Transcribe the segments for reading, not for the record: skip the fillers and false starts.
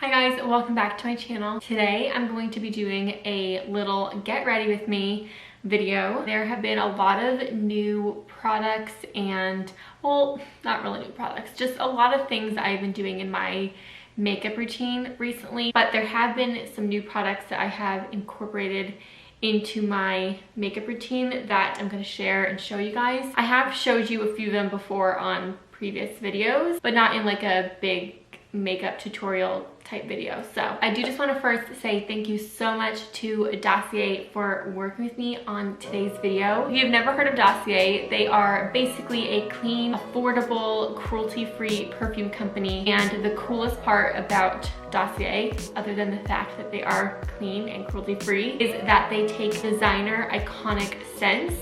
Hi guys, welcome back to my channel. Today I'm going to be doing a little get ready with me video. There have been a lot of new products and, well, not really new products, just a lot of things I've been doing in my makeup routine recently, but there have been some new products that I have incorporated into my makeup routine that I'm going to share and show you guys. I have showed you a few of them before on previous videos, but not in like a big makeup tutorial type video. So I do just want to first say thank you so much to Dossier for working with me on today's video. If you've never heard of Dossier, they are basically a clean, affordable, cruelty-free perfume company. And the coolest part about Dossier, other than the fact that they are clean and cruelty-free, is that they take designer iconic scents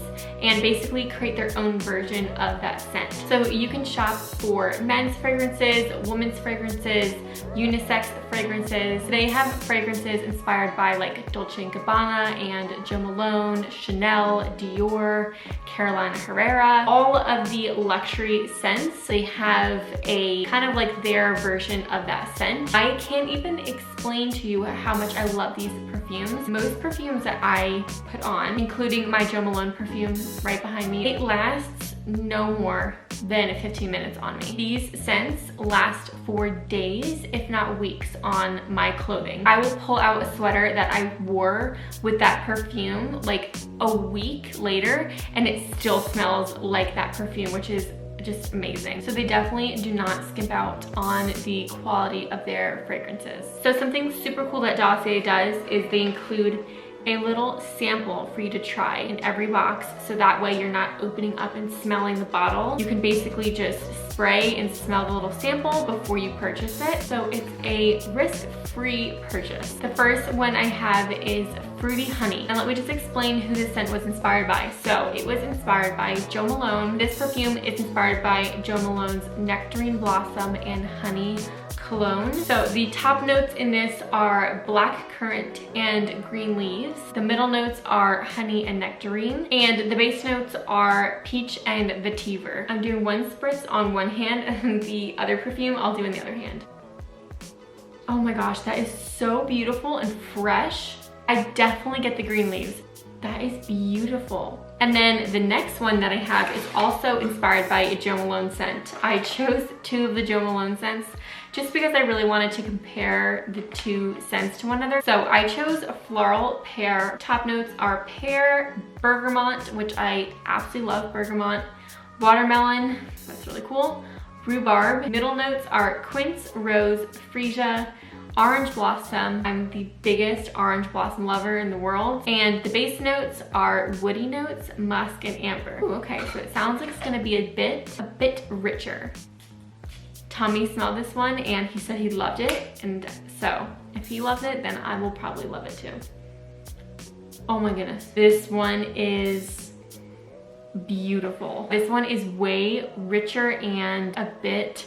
and basically create their own version of that scent. So you can shop for men's fragrances, women's fragrances, unisex fragrances. They have fragrances inspired by like Dolce & Gabbana and Jo Malone, Chanel, Dior, Carolina Herrera, all of the luxury scents. They have a kind of like their version of that scent. I can't even explain to you how much I love these perfumes. Most perfumes that I put on, including my Jo Malone perfume right behind me, it lasts no more than 15 minutes on me. These scents last for days, if not weeks, on my clothing. I will pull out a sweater that I wore with that perfume like a week later and it still smells like that perfume, which is just amazing. So they definitely do not skimp out on the quality of their fragrances. So something super cool that Dossier does is they include a little sample for you to try in every box, so that way you're not opening up and smelling the bottle. You can basically just spray and smell the little sample before you purchase it. So it's a risk-free purchase. The first one I have is Fruity Honey. And let me just explain who this scent was inspired by. So it was inspired by Jo Malone. This perfume is inspired by Jo Malone's Nectarine Blossom and Honey cologne. So the top notes in this are black currant and green leaves. The middle notes are honey and nectarine. And the base notes are peach and vetiver. I'm doing one spritz on one hand and the other perfume I'll do in the other hand. Oh my gosh, that is so beautiful and fresh. I definitely get the green leaves. That is beautiful. And then the next one that I have is also inspired by a Jo Malone scent. I chose two of the Jo Malone scents just because I really wanted to compare the two scents to one another. So I chose a floral pear. Top notes are pear, bergamot, which I absolutely love bergamot, watermelon, that's really cool, rhubarb. Middle notes are quince, rose, freesia, orange blossom. I'm the biggest orange blossom lover in the world. And the base notes are woody notes, musk, and amber. Ooh, okay, so it sounds like it's gonna be a bit richer. Tommy smelled this one and he said he loved it. And so if he loves it, then I will probably love it too. Oh my goodness. This one is beautiful. This one is way richer and a bit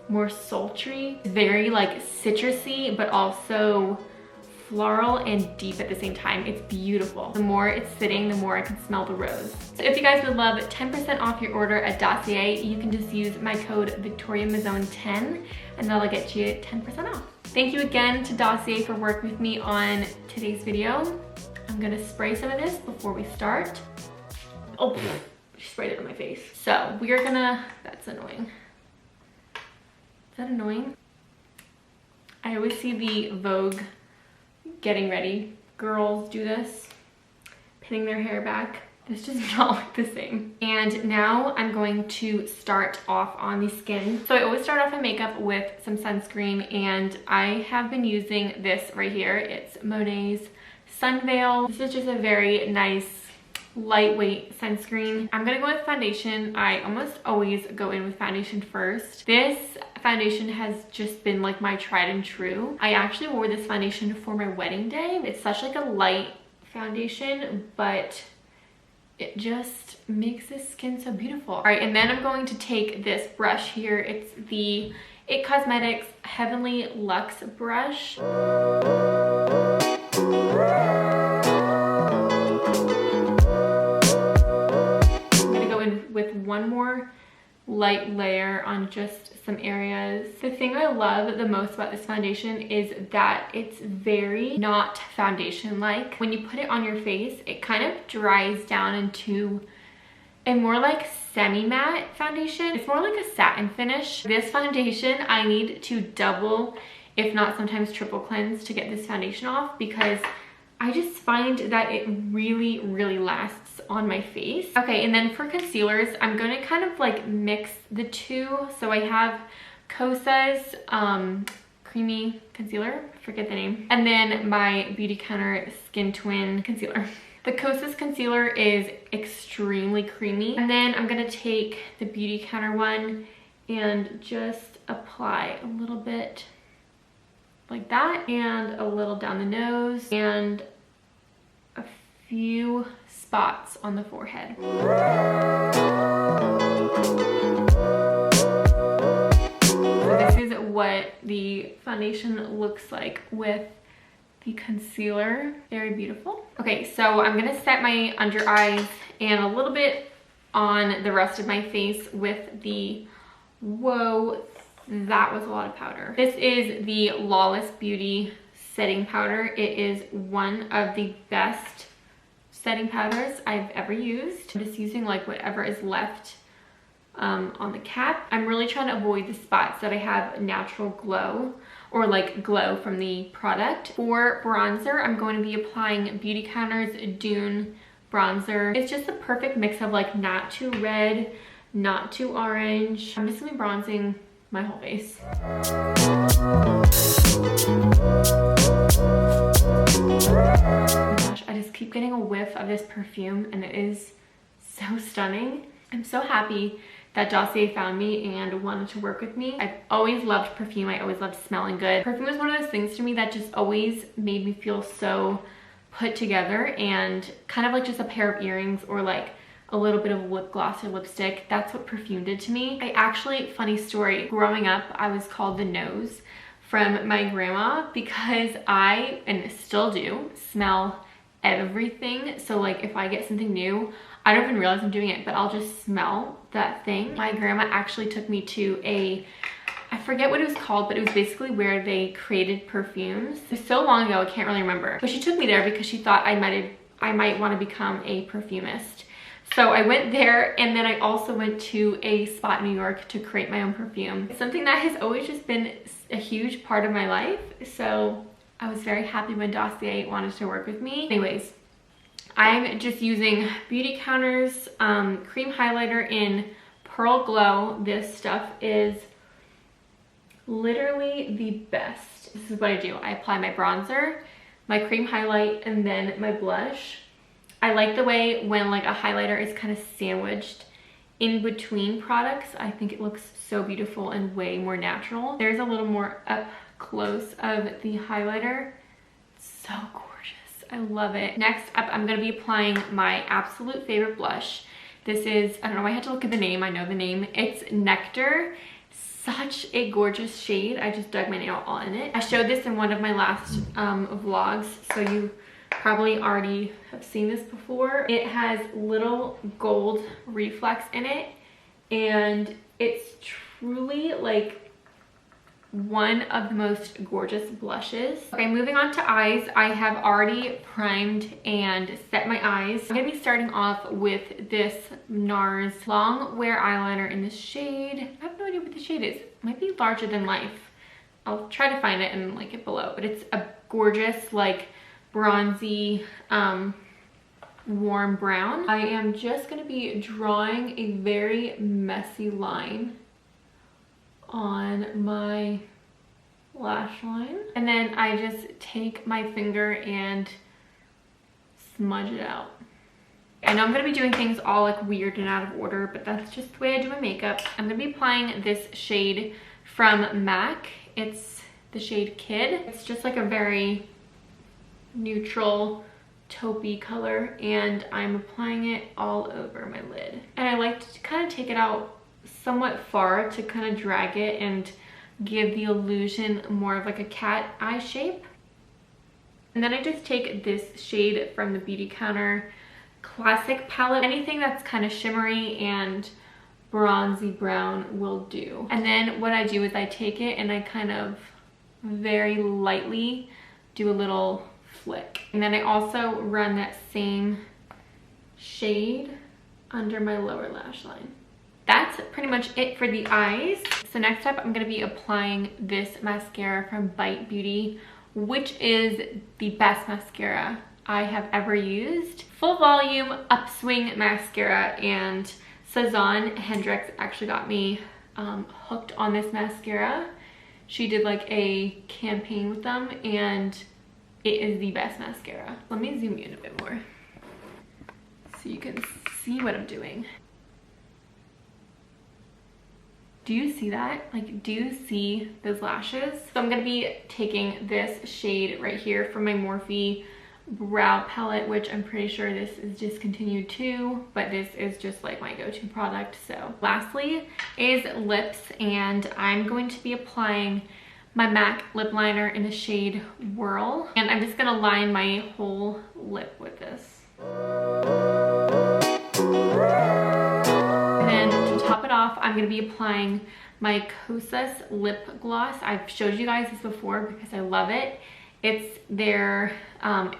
more sultry. Very like citrusy, but also floral and deep at the same time. It's beautiful. The more it's sitting, the more I can smell the rose. So if you guys would love 10% off your order at Dossier, you can just use my code VictoriaMazone10 and that'll get you 10% off. Thank you again to Dossier for working with me on today's video. I'm gonna spray some of this before we start. Oh, she sprayed it in my face. So we are gonna, that's annoying. Is that annoying? I always see the Vogue getting ready girls do this, pinning their hair back. This does not look the same. And now I'm going to start off on the skin. So I always start off my makeup with some sunscreen and I have been using this right here. It's Monet's Sun Veil. This is just a very nice lightweight sunscreen. I'm gonna go with foundation. I almost always go in with foundation first. This foundation has just been like my tried and true. I actually wore this foundation for my wedding day. It's such like a light foundation, but it just makes this skin so beautiful. All right, and then I'm going to take this brush here. It's the IT Cosmetics Heavenly Luxe brush. With one more light layer on just some areas. The thing I love the most about this foundation is that it's very not foundation-like. When you put it on your face, it kind of dries down into a more like semi-matte foundation. It's more like a satin finish. This foundation, I need to double, if not sometimes triple cleanse to get this foundation off, because I just find that it really, really lasts on my face. Okay, and then for concealers, I'm gonna kind of like mix the two. So I have Kosa's creamy concealer, forget the name, and then my BeautyCounter Skin Twin concealer. The Kosa's concealer is extremely creamy. And then I'm gonna take the BeautyCounter one and just apply a little bit like that, and a little down the nose, and a few spots on the forehead. So this is what the foundation looks like with the concealer. Very beautiful. Okay, so I'm gonna set my under eyes and a little bit on the rest of my face with the, whoa, that was a lot of powder. This is the Lawless Beauty setting powder. It is one of the best setting powders I've ever used. I'm just using like whatever is left on the cap. I'm really trying to avoid the spots that I have natural glow or like glow from the product. For bronzer, I'm going to be applying BeautyCounter's Dune bronzer. It's just the perfect mix of like not too red, not too orange. I'm just gonna be bronzing my whole face. Oh my gosh, I just keep getting a whiff of this perfume and it is so stunning. I'm so happy that Dossier found me and wanted to work with me. I've always loved perfume. I always loved smelling good. Perfume is one of those things to me that just always made me feel so put together, and kind of like just a pair of earrings or like a little bit of lip gloss or lipstick. That's what perfume did to me. I actually, funny story, growing up, I was called the nose from my grandma because I, and still do, smell everything. So like if I get something new, I don't even realize I'm doing it, but I'll just smell that thing. My grandma actually took me to I forget what it was called, but it was basically where they created perfumes. It was so long ago, I can't really remember. But she took me there because she thought I might want to become a perfumist. So I went there, and then I also went to a spot in New York to create my own perfume. It's something that has always just been a huge part of my life. So I was very happy when Dossier wanted to work with me. Anyways, I'm just using BeautyCounter's cream highlighter in Pearl Glow. This stuff is literally the best. This is what I do. I apply my bronzer, my cream highlight, and then my blush. I like the way when like a highlighter is kind of sandwiched in between products. I think it looks so beautiful and way more natural. There's a little more up close of the highlighter. So gorgeous. I love it. Next up, I'm going to be applying my absolute favorite blush. This is, I don't know why I had to look at the name. I know the name. It's Nectar. Such a gorgeous shade. I just dug my nail all in it. I showed this in one of my last vlogs, so you probably already have seen this before. It has little gold reflex in it, and it's truly like one of the most gorgeous blushes. Okay, moving on to eyes. I have already primed and set my eyes. I'm gonna be starting off with this NARS long wear eyeliner in this shade. I have no idea what the shade is. It might be Larger Than Life. I'll try to find it and link it below, but it's a gorgeous like bronzy warm brown. I am just gonna be drawing a very messy line on my lash line, and then I just take my finger and smudge it out. I know I'm gonna be doing things all like weird and out of order, but that's just the way I do my makeup. I'm gonna be applying this shade from MAC. It's the shade Kid. It's just like a very neutral taupey color, and I'm applying it all over my lid. And I like to kind of take it out somewhat far to kind of drag it and give the illusion more of like a cat eye shape. And then I just take this shade from the BeautyCounter Classic palette. Anything that's kind of shimmery and bronzy brown will do. And then what I do is I take it and I kind of very lightly do a little flick. And then I also run that same shade under my lower lash line. That's pretty much it for the eyes. So next up, I'm gonna be applying this mascara from Bite Beauty, which is the best mascara I have ever used. Full volume upswing mascara, and Sazan Hendricks actually got me hooked on this mascara. She did like a campaign with them and it is the best mascara. Let me zoom in a bit more so you can see what I'm doing. Do you see that? Like, do you see those lashes? So I'm gonna be taking this shade right here from my Morphe brow palette, which I'm pretty sure this is discontinued too, but this is just like my go-to product. So lastly is lips, and I'm going to be applying my MAC lip liner in the shade Whirl, and I'm just gonna line my whole lip with this. And then to top it off, I'm gonna be applying my Kosas lip gloss. I've showed you guys this before because I love it. It's their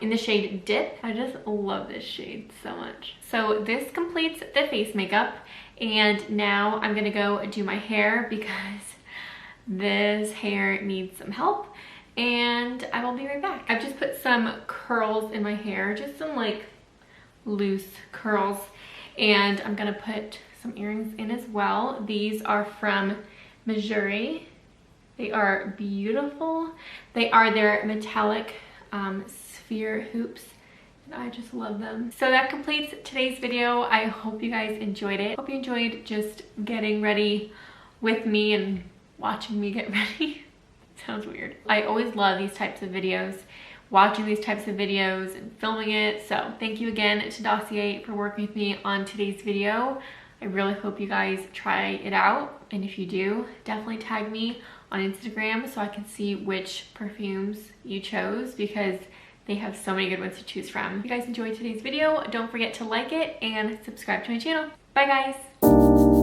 in the shade Dip. I just love this shade so much. So this completes the face makeup, and now I'm gonna go do my hair because this hair needs some help, and I will be right back. I've just put some curls in my hair, just some like loose curls, and I'm gonna put some earrings in as well. These are from Missouri. They are beautiful. They are their metallic sphere hoops, and I just love them. So that completes today's video. I hope you guys enjoyed it. Hope you enjoyed just getting ready with me and watching me get ready. Sounds weird. I always love these types of videos, watching these types of videos and filming it. So thank you again to Dossier for working with me on today's video. I really hope you guys try it out, and if you do, definitely tag me on Instagram so I can see which perfumes you chose, because they have so many good ones to choose from. If you guys enjoyed today's video, don't forget to like it and subscribe to my channel. Bye guys!